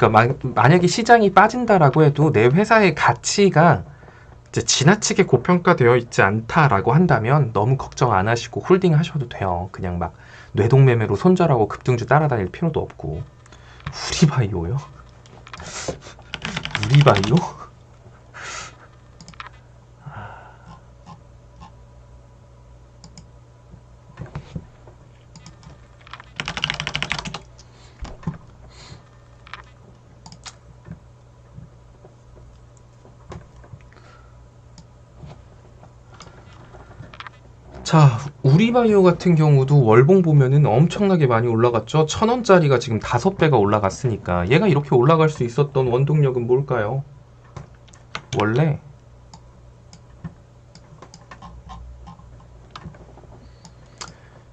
그러니까 만약에 시장이 빠진다라고 해도 내 회사의 가치가 이제 지나치게 고평가되어 있지 않다라고 한다면 너무 걱정 안 하시고 홀딩 하셔도 돼요. 그냥 막 뇌동매매로 손절하고 급등주 따라다닐 필요도 없고. 우리바이오요? 우리바이오? 자, 우리바이오 같은 경우도 월봉 보면은 엄청나게 많이 올라갔죠. 1,000원짜리가 지금 5배가 올라갔으니까 얘가 이렇게 올라갈 수 있었던 원동력은 뭘까요? 원래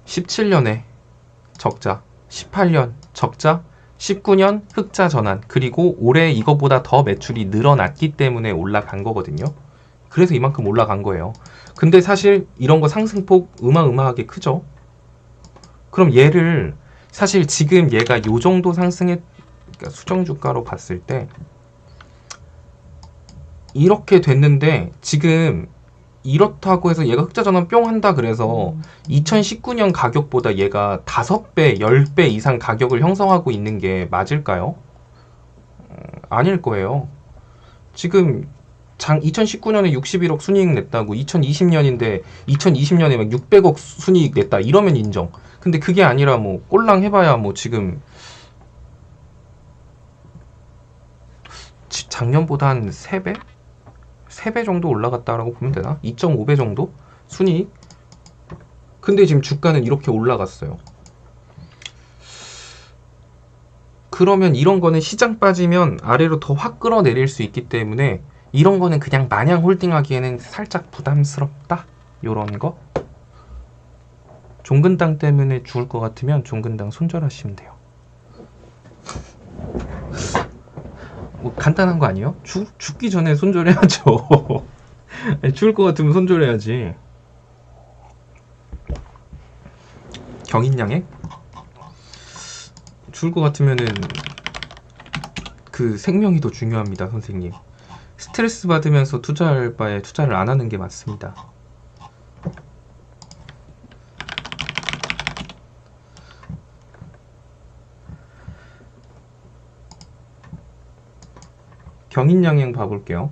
17년에 적자, 18년 적자, 19년 흑자 전환, 그리고 올해 이거보다 더 매출이 늘어났기 때문에 올라간 거거든요. 그래서 이만큼 올라간 거예요. 근데 사실 이런 거 상승폭 어마어마하게 크죠. 그럼 얘를 사실 지금 얘가 요 정도 상승했, 그러니까 수정주가로 봤을 때 이렇게 됐는데 지금 이렇다고 해서 얘가 흑자전환 뿅 한다 그래서 2019년 가격보다 얘가 5배, 10배 이상 가격을 형성하고 있는 게 맞을까요? 아닐 거예요. 지금 2019년에 61억 순이익 냈다고 2020년인데 2020년에 막 600억 순이익 냈다 이러면 인정. 근데 그게 아니라 뭐 꼴랑 해봐야 뭐 지금 작년보다 한 3배? 3배 정도 올라갔다라고 보면 되나? 2.5배 정도? 순이익? 근데 지금 주가는 이렇게 올라갔어요. 그러면 이런 거는 시장 빠지면 아래로 더 확 끌어내릴 수 있기 때문에 이런 거는 그냥 마냥 홀딩하기에는 살짝 부담스럽다. 요런 거. 종근당 때문에 죽을 것 같으면 종근당 손절하시면 돼요. 뭐 간단한 거 아니에요? 죽기 전에 손절해야죠. 죽을 것 같으면 손절해야지. 경인양액? 죽을 것 같으면은 그 생명이 더 중요합니다, 선생님. 스트레스 받으면서 투자할 바에 투자를 안 하는 게 맞습니다. 경인양행 봐볼게요.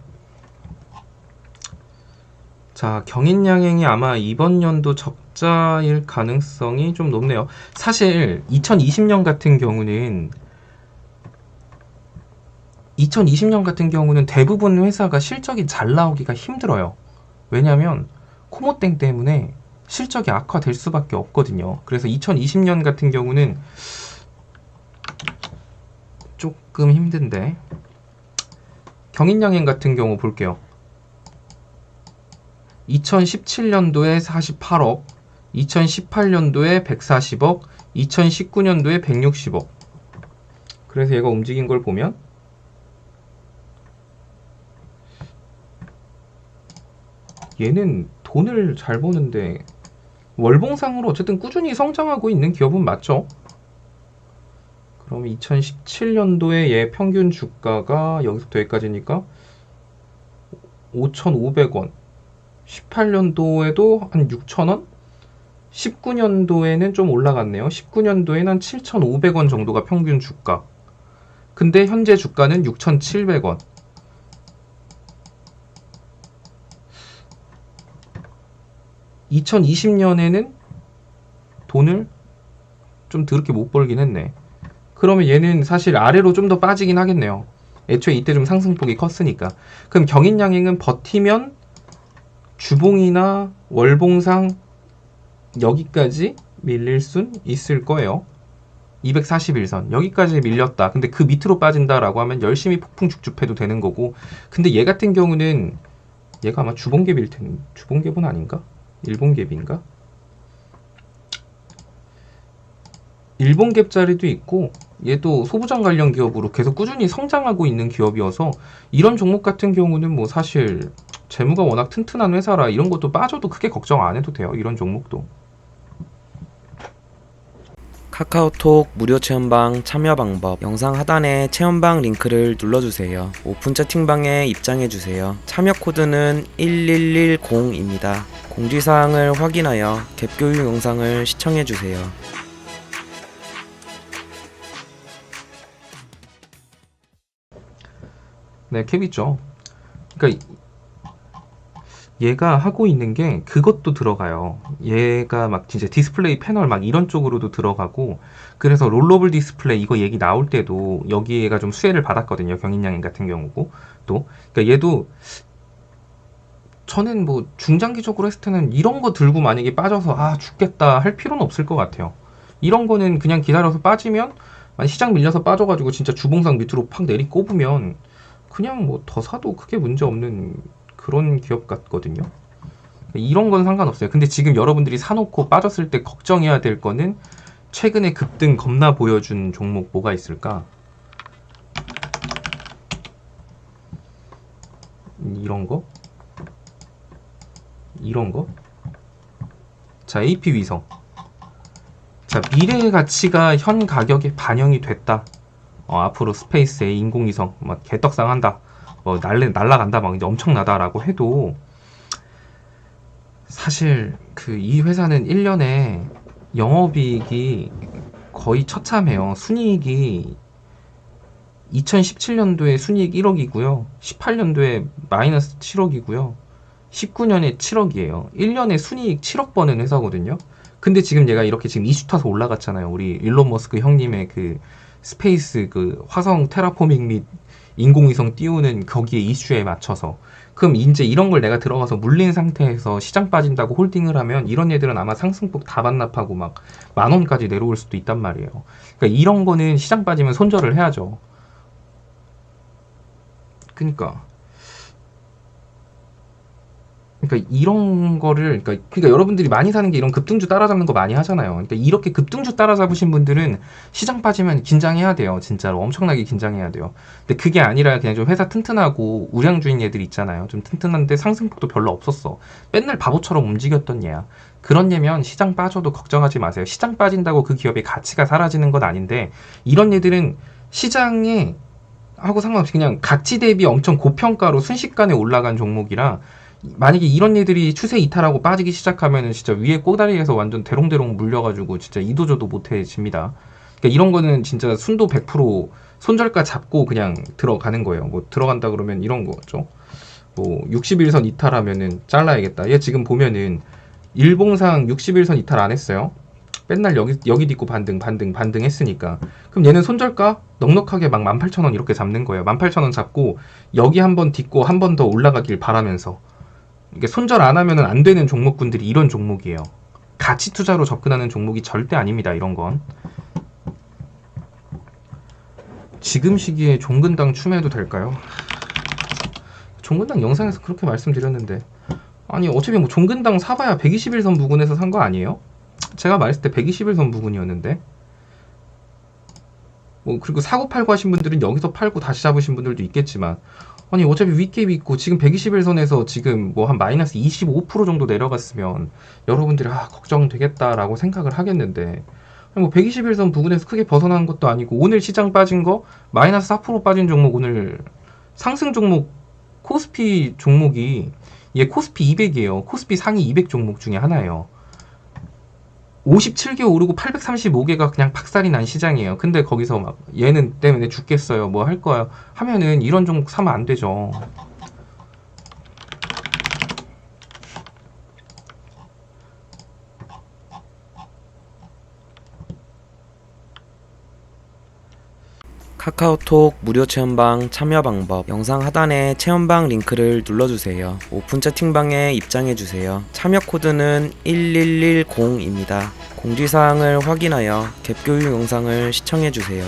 자, 경인양행이 아마 이번 연도 적자일 가능성이 좀 높네요. 사실 2020년 같은 경우는 대부분 회사가 실적이 잘 나오기가 힘들어요. 왜냐면 코모땡 때문에 실적이 악화될 수밖에 없거든요. 그래서 2020년 같은 경우는 조금 힘든데, 경인양행 같은 경우 볼게요. 2017년도에 48억, 2018년도에 140억, 2019년도에 160억. 그래서 얘가 움직인 걸 보면 얘는 돈을 잘 버는데 월봉상으로 어쨌든 꾸준히 성장하고 있는 기업은 맞죠? 그럼 2017년도에 얘 평균 주가가 여기서부터 여기까지니까 5,500원, 18년도에도 한 6,000원? 19년도에는 좀 올라갔네요. 19년도에는 한 7,500원 정도가 평균 주가. 근데 현재 주가는 6,700원. (2020년에는) 돈을 좀 더럽게 못 벌긴 했네. 그러면 얘는 사실 아래로 좀 더 빠지긴 하겠네요. 애초에 이때 좀 상승폭이 컸으니까. 그럼 경인양행은 버티면 주봉이나 월봉상 여기까지 밀릴 순 있을 거예요. 241선 여기까지 밀렸다. 근데 그 밑으로 빠진다라고 하면 열심히 폭풍 죽죽해도 되는 거고. 근데 얘 같은 경우는 얘가 아마 주봉갭일 텐데, 주봉갭은 아닌가? 일봉갭인가? 일본갭 자리도 있고, 얘도 소부장 관련 기업으로 계속 꾸준히 성장하고 있는 기업이어서 이런 종목 같은 경우는 뭐 사실 재무가 워낙 튼튼한 회사라 이런 것도 빠져도 크게 걱정 안 해도 돼요. 이런 종목도. 카카오톡 무료 체험방 참여 방법 영상 하단에 체험방 링크를 눌러주세요. 오픈 채팅방에 입장해주세요. 참여 코드는 1110입니다. 공지사항을 확인하여 갭 교육 영상을 시청해주세요. 네, 캡 있죠. 그러니까 얘가 하고 있는 게 그것도 들어가요. 얘가 막 진짜 디스플레이 패널 막 이런 쪽으로도 들어가고, 그래서 롤러블 디스플레이 이거 얘기 나올 때도 여기 얘가 좀 수혜를 받았거든요. 경인양인 같은 경우고 또. 그러니까 얘도 저는 뭐 중장기적으로 했을 때는 이런 거 들고 만약에 빠져서 아 죽겠다 할 필요는 없을 것 같아요. 이런 거는 그냥 기다려서 빠지면, 시장 밀려서 빠져가지고 진짜 주봉상 밑으로 팍 내리 꼽으면 그냥 뭐 더 사도 크게 문제 없는 그런 기업 같거든요. 이런 건 상관없어요. 근데 지금 여러분들이 사놓고 빠졌을 때 걱정해야 될 거는 최근에 급등 겁나 보여준 종목 뭐가 있을까? 이런 거? 이런 거? 자, AP위성. 자, 미래의 가치가 현 가격에 반영이 됐다. 앞으로 스페이스에 인공위성 막 개떡상 한다. 뭐 날라간다 막 이제 엄청나다라고 해도 사실 그 이 회사는 1년에 영업이익이 거의 처참해요. 순이익이 2017년도에 순이익 1억이고요. 18년도에 마이너스 7억이고요. 19년에 7억이에요. 1년에 순이익 7억 버는 회사거든요. 근데 지금 얘가 이렇게 지금 이슈 타서 올라갔잖아요. 우리 일론 머스크 형님의 그 스페이스 그 화성 테라포밍 및 인공위성 띄우는 거기에 이슈에 맞춰서. 그럼 이제 이런 걸 내가 들어가서 물린 상태에서 시장 빠진다고 홀딩을 하면 이런 애들은 아마 상승폭 다 반납하고 막 10,000원까지 내려올 수도 있단 말이에요. 그러니까 이런 거는 시장 빠지면 손절을 해야죠. 그러니까 이런 거를 그러니까 여러분들이 많이 사는 게 이런 급등주 따라잡는 거 많이 하잖아요. 그러니까 이렇게 급등주 따라잡으신 분들은 시장 빠지면 긴장해야 돼요. 진짜로 엄청나게 긴장해야 돼요. 근데 그게 아니라 그냥 좀 회사 튼튼하고 우량주인 얘들 있잖아요. 좀 튼튼한데 상승폭도 별로 없었어. 맨날 바보처럼 움직였던 얘야. 그런 얘면 시장 빠져도 걱정하지 마세요. 시장 빠진다고 그 기업의 가치가 사라지는 건 아닌데, 이런 얘들은 시장에 하고 상관없이 그냥 가치 대비 엄청 고평가로 순식간에 올라간 종목이라, 만약에 이런 애들이 추세 이탈하고 빠지기 시작하면은 진짜 위에 꼬다리에서 완전 대롱대롱 물려가지고 진짜 이도저도 못해집니다. 그러니까 이런 거는 진짜 순도 100% 손절가 잡고 그냥 들어가는 거예요. 뭐 들어간다 그러면 이런 거죠. 뭐 61선 이탈하면은 잘라야겠다. 얘 지금 보면은 일봉상 61선 이탈 안 했어요. 맨날 여기 딛고 반등 했으니까. 그럼 얘는 손절가 넉넉하게 막 18,000원 이렇게 잡는 거예요. 18,000원 잡고 여기 한번 딛고 한 번 더 올라가길 바라면서. 이게 손절 안 하면 안 되는 종목군들이 이런 종목이에요. 가치 투자로 접근하는 종목이 절대 아닙니다. 이런 건. 지금 시기에 종근당 추매해도 될까요? 종근당 영상에서 그렇게 말씀드렸는데, 아니 어차피 뭐 종근당 사봐야 121선 부근에서 산 거 아니에요? 제가 말했을 때 121선 부근이었는데, 뭐 그리고 사고 팔고 하신 분들은 여기서 팔고 다시 잡으신 분들도 있겠지만, 아니 어차피 윗갭이 있고 지금 121선에서 지금 뭐 한 마이너스 25% 정도 내려갔으면 여러분들이 걱정되겠다라고 생각을 하겠는데, 뭐 121선 부근에서 크게 벗어난 것도 아니고, 오늘 시장 빠진 거 마이너스 4% 빠진 종목, 오늘 상승 종목 코스피 종목이, 얘 코스피 200이에요. 코스피 상위 200 종목 중에 하나예요. 57개 오르고 835개가 그냥 박살이 난 시장이에요. 근데 거기서 막 얘는 때문에 죽겠어요, 뭐 할 거야 하면은 이런 종목 사면 안 되죠. 카카오톡 무료 체험방 참여 방법 영상 하단에 체험방 링크를 눌러주세요. 오픈 채팅방에 입장해주세요. 참여 코드는 1110입니다. 공지사항을 확인하여 갭 교육 영상을 시청해주세요.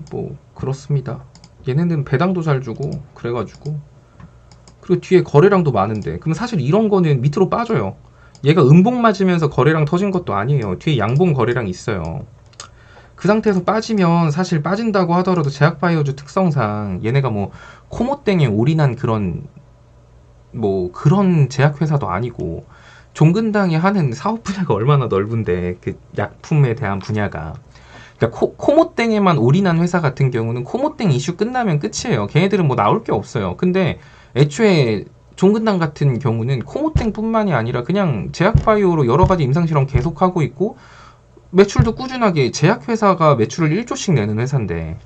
뭐 그렇습니다. 얘네는 배당도 잘 주고 그래가지고, 그리고 뒤에 거래량도 많은데, 그럼 사실 이런 거는 밑으로 빠져요. 얘가 음봉 맞으면서 거래량 터진 것도 아니에요. 뒤에 양봉 거래량 있어요. 그 상태에서 빠지면 사실 빠진다고 하더라도 제약바이오주 특성상 얘네가 뭐 코모땡에 올인한 그런 뭐 그런 제약회사도 아니고 종근당이 하는 사업 분야가 얼마나 넓은데 그 약품에 대한 분야가 그러니까 코모땡에만 올인한 회사 같은 경우는 코모땡 이슈 끝나면 끝이에요. 걔네들은 뭐 나올 게 없어요. 근데 애초에 종근당 같은 경우는 코모땡뿐만이 아니라 그냥 제약바이오로 여러 가지 임상실험 계속하고 있고 매출도 꾸준하게 제약회사가 매출을 1조씩 내는 회사인데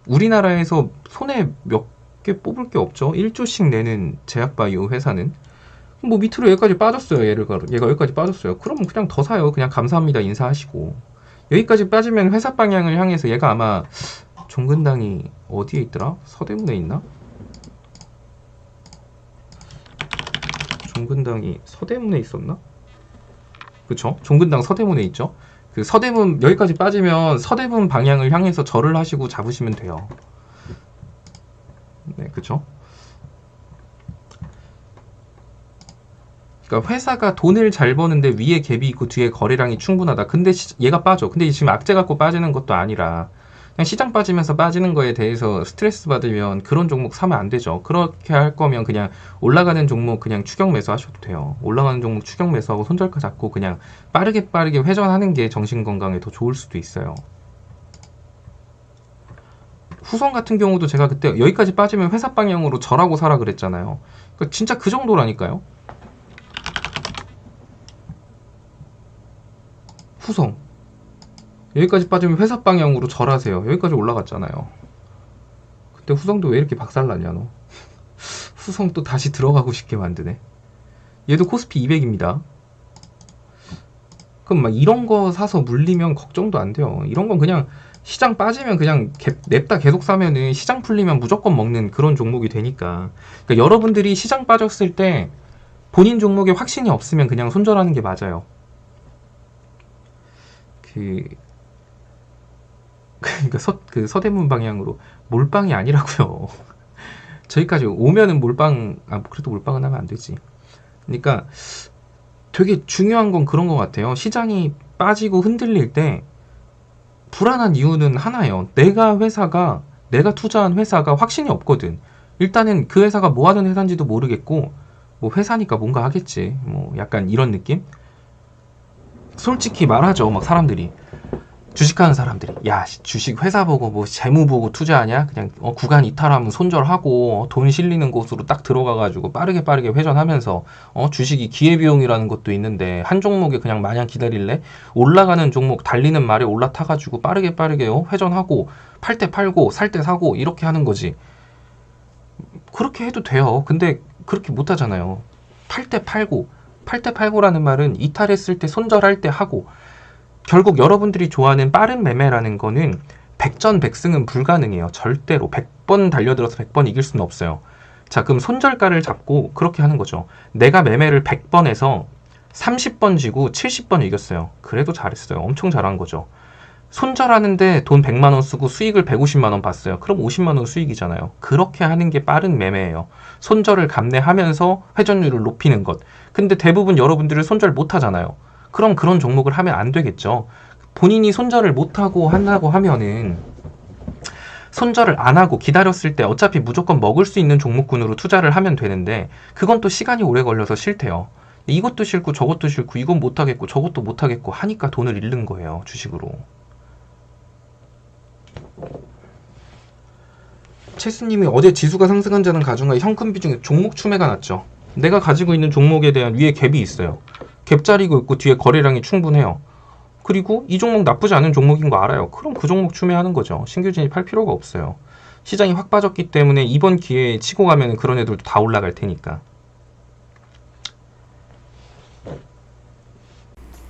우리나라에서 손에 몇 개 뽑을 게 없죠. 1조씩 내는 제약바이오 회사는 뭐 밑으로 여기까지 빠졌어요. 얘가 여기까지 빠졌어요. 그럼 그냥 더 사요. 그냥 감사합니다 인사하시고 여기까지 빠지면 회사 방향을 향해서 얘가 아마 종근당이 어디에 있더라? 서대문에 있나? 종근당이 서대문에 있었나? 그쵸? 종근당 서대문에 있죠. 그 서대문 여기까지 빠지면 서대문 방향을 향해서 절을 하시고 잡으시면 돼요. 네, 그쵸? 그러니까 회사가 돈을 잘 버는데 위에 갭이 있고 뒤에 거래량이 충분하다. 근데 얘가 빠져. 근데 지금 악재 갖고 빠지는 것도 아니라 그냥 시장 빠지면서 빠지는 거에 대해서 스트레스 받으면 그런 종목 사면 안 되죠. 그렇게 할 거면 그냥 올라가는 종목 그냥 추격 매수 하셔도 돼요. 올라가는 종목 추격 매수하고 손절가 잡고 그냥 빠르게 회전하는 게 정신 건강에 더 좋을 수도 있어요. 후성 같은 경우도 제가 그때 여기까지 빠지면 회사 방향으로 절하고 사라 그랬잖아요. 그러니까 진짜 그 정도라니까요. 후성 여기까지 빠지면 회사 방향으로 절하세요. 여기까지 올라갔잖아요. 그때 후성도 왜 이렇게 박살났냐 너. 후성 또 다시 들어가고 싶게 만드네. 얘도 코스피 200입니다. 그럼 막 이런 거 사서 물리면 걱정도 안 돼요. 이런 건 그냥 시장 빠지면 그냥 냅다 계속 사면은 시장 풀리면 무조건 먹는 그런 종목이 되니까. 그러니까 여러분들이 시장 빠졌을 때 본인 종목에 확신이 없으면 그냥 손절하는 게 맞아요. 그러니까 서대문 방향으로 몰빵이 아니라고요. 저기까지 오면은 그래도 몰빵은 하면 안 되지. 그러니까 되게 중요한 건 그런 것 같아요. 시장이 빠지고 흔들릴 때 불안한 이유는 하나예요. 내가 투자한 회사가 확신이 없거든. 일단은 그 회사가 뭐 하는 회사인지도 모르겠고, 뭐 회사니까 뭔가 하겠지. 뭐 약간 이런 느낌? 솔직히 말하죠. 막 사람들이. 주식하는 사람들이. 야, 주식 회사 보고 뭐 재무 보고 투자하냐? 그냥 구간 이탈하면 손절하고 돈 실리는 곳으로 딱 들어가가지고 빠르게 회전하면서 주식이 기회비용이라는 것도 있는데 한 종목에 그냥 마냥 기다릴래? 올라가는 종목 달리는 말에 올라타가지고 빠르게 회전하고 팔 때 팔고 살 때 사고 이렇게 하는 거지. 그렇게 해도 돼요. 근데 그렇게 못 하잖아요. 팔 때 팔고라는 말은 이탈했을 때 손절할 때 하고 결국 여러분들이 좋아하는 빠른 매매라는 거는 백전백승은 불가능해요. 절대로 100번 달려들어서 100번 이길 수는 없어요. 자, 그럼 손절가를 잡고 그렇게 하는 거죠. 내가 매매를 100번 해서 30번 지고 70번 이겼어요. 그래도 잘했어요. 엄청 잘한 거죠. 손절하는데 돈 100만 원 쓰고 수익을 150만 원 봤어요. 그럼 50만 원 수익이잖아요. 그렇게 하는 게 빠른 매매예요. 손절을 감내하면서 회전율을 높이는 것. 근데 대부분 여러분들은 손절 못 하잖아요. 그럼 그런 종목을 하면 안 되겠죠. 본인이 손절을 못하고 한다고 하면은 손절을 안 하고 기다렸을 때 어차피 무조건 먹을 수 있는 종목군으로 투자를 하면 되는데 그건 또 시간이 오래 걸려서 싫대요. 이것도 싫고 저것도 싫고 이건 못하겠고 저것도 못하겠고 하니까 돈을 잃는 거예요. 주식으로. 체스님이 어제 지수가 상승한 자는 가중하에 현금 비중에 종목 추매가 났죠. 내가 가지고 있는 종목에 대한 위에 갭이 있어요. 갭 자리고 있고 뒤에 거래량이 충분해요. 그리고 이 종목 나쁘지 않은 종목인 거 알아요. 그럼 그 종목 추매하는 거죠. 신규 진입할 필요가 없어요. 시장이 확 빠졌기 때문에 이번 기회에 치고 가면 그런 애들도 다 올라갈 테니까.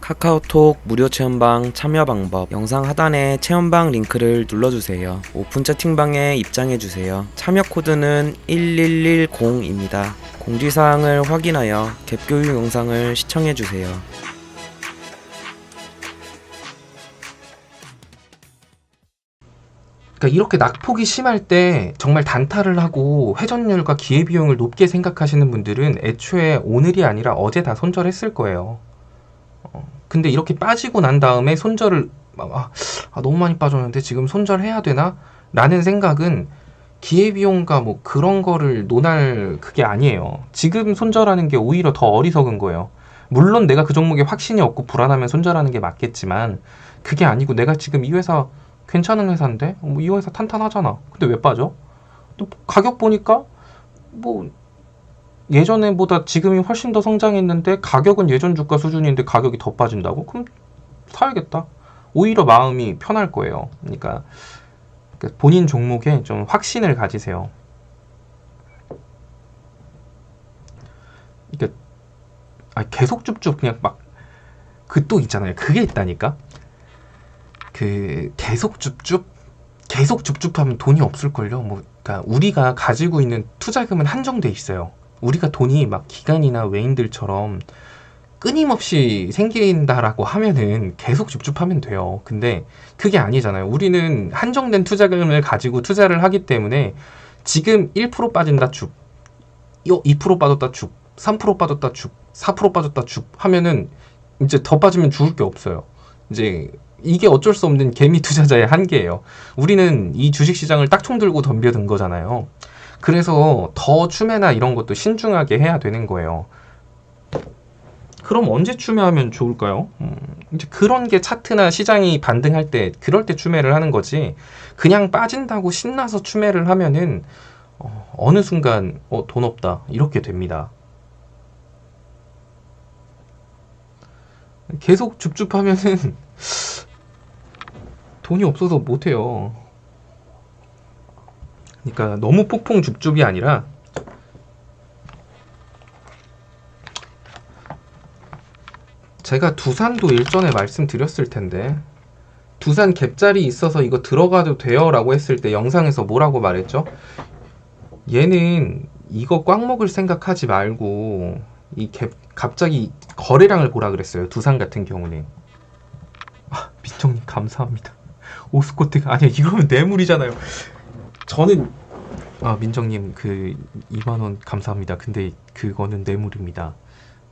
카카오톡 무료 체험방 참여 방법 영상 하단에 체험방 링크를 눌러주세요. 오픈 채팅방에 입장해주세요. 참여 코드는 1110입니다. 공지사항을 확인하여 갭 교육 영상을 시청해주세요. 그러니까 이렇게 낙폭이 심할 때 정말 단타를 하고 회전율과 기회비용을 높게 생각하시는 분들은 애초에 오늘이 아니라 어제 다 손절했을 거예요. 근데 이렇게 빠지고 난 다음에 손절을 너무 많이 빠졌는데 지금 손절해야 되나? 라는 생각은 기회비용과 뭐 그런 거를 논할 그게 아니에요. 지금 손절하는 게 오히려 더 어리석은 거예요. 물론 내가 그 종목에 확신이 없고 불안하면 손절하는 게 맞겠지만 그게 아니고 내가 지금 이 회사 괜찮은 회사인데 뭐 이 회사 탄탄하잖아. 근데 왜 빠져? 또 가격 보니까 뭐 예전에보다 지금이 훨씬 더 성장했는데 가격은 예전 주가 수준인데 가격이 더 빠진다고? 그럼 사야겠다. 오히려 마음이 편할 거예요. 그러니까 본인 종목에 좀 확신을 가지세요. 그러니까 계속 줍줍 그냥 막 그 또 있잖아요. 그게 있다니까. 그 계속 줍줍하면 돈이 없을걸요. 뭐 그러니까 우리가 가지고 있는 투자금은 한정돼 있어요. 우리가 돈이 막 기관이나 외인들처럼 끊임없이 생긴다라고 하면은 계속 줍줍하면 돼요. 근데 그게 아니잖아요. 우리는 한정된 투자금을 가지고 투자를 하기 때문에 지금 1% 빠진다 줍, 2% 빠졌다 줍, 3% 빠졌다 줍, 4% 빠졌다 줍 하면은 이제 더 빠지면 죽을 게 없어요. 이제 이게 어쩔 수 없는 개미 투자자의 한계예요. 우리는 이 주식시장을 딱총 들고 덤벼든 거잖아요. 그래서 더 추매나 이런 것도 신중하게 해야 되는 거예요. 그럼 언제 추매하면 좋을까요? 이제 그런 게 차트나 시장이 반등할 때, 그럴 때 추매를 하는 거지. 그냥 빠진다고 신나서 추매를 하면은 어느 순간 돈 없다 이렇게 됩니다. 계속 줍줍하면은 돈이 없어서 못해요. 그러니까 너무 폭풍 줍줍이 아니라 제가 두산도 일전에 말씀드렸을 텐데 두산 갭자리 있어서 이거 들어가도 돼요 라고 했을 때 영상에서 뭐라고 말했죠? 얘는 이거 꽉 먹을 생각하지 말고 이 갭 갑자기 거래량을 보라 그랬어요. 두산 같은 경우는. 민정님 감사합니다. 오스코트가 아니야 이거는 뇌물이잖아요. 저는 민정님 그 2만원 감사합니다. 근데 그거는 뇌물입니다.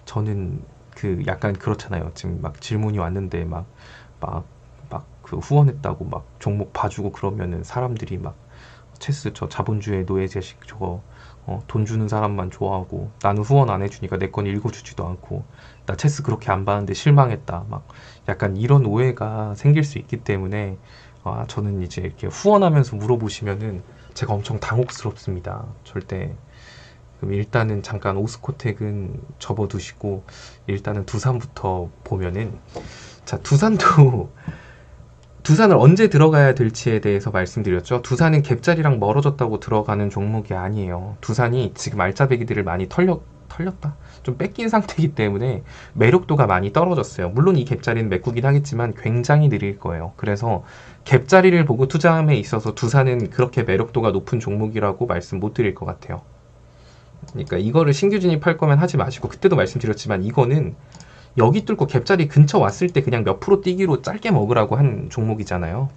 저는 그 약간 그렇잖아요. 지금 막 질문이 왔는데 막 그 후원했다고 막 종목 봐주고 그러면은 사람들이 막 체스 저 자본주의 노예제식 저거 돈 주는 사람만 좋아하고 나는 후원 안 해주니까 내 건 읽어주지도 않고 나 체스 그렇게 안 봤는데 실망했다 막 약간 이런 오해가 생길 수 있기 때문에 저는 이제 이렇게 후원하면서 물어보시면은 제가 엄청 당혹스럽습니다. 절대. 그럼 일단은 잠깐 오스코텍은 접어두시고 일단은 두산부터 보면은 자 두산을 언제 들어가야 될지에 대해서 말씀드렸죠. 두산은 갭자리랑 멀어졌다고 들어가는 종목이 아니에요. 두산이 지금 알짜배기들을 많이 털렸다? 좀 뺏긴 상태이기 때문에 매력도가 많이 떨어졌어요. 물론 이 갭자리는 메꾸긴 하겠지만 굉장히 느릴 거예요. 그래서 갭자리를 보고 투자함에 있어서 두산은 그렇게 매력도가 높은 종목이라고 말씀 못 드릴 것 같아요. 그러니까 이거를 신규 진입할 거면 하지 마시고 그때도 말씀드렸지만 이거는 여기 뚫고 갭자리 근처 왔을 때 그냥 몇 프로 뛰기로 짧게 먹으라고 한 종목이잖아요.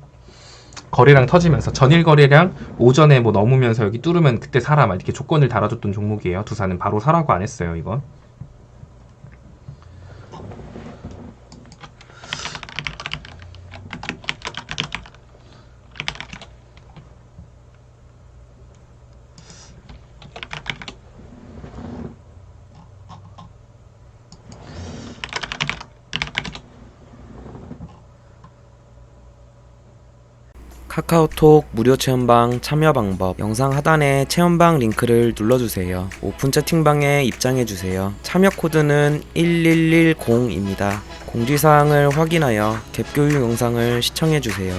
거래량 터지면서 전일 거래량 오전에 뭐 넘으면서 여기 뚫으면 그때 사라 막 이렇게 조건을 달아줬던 종목이에요. 두산은 바로 사라고 안 했어요. 이건. 카카오톡 무료 체험방 참여 방법 영상 하단에 체험방 링크를 눌러주세요. 오픈 채팅방에 입장해주세요. 참여 코드는 1110입니다. 공지사항을 확인하여 갭 교육 영상을 시청해주세요.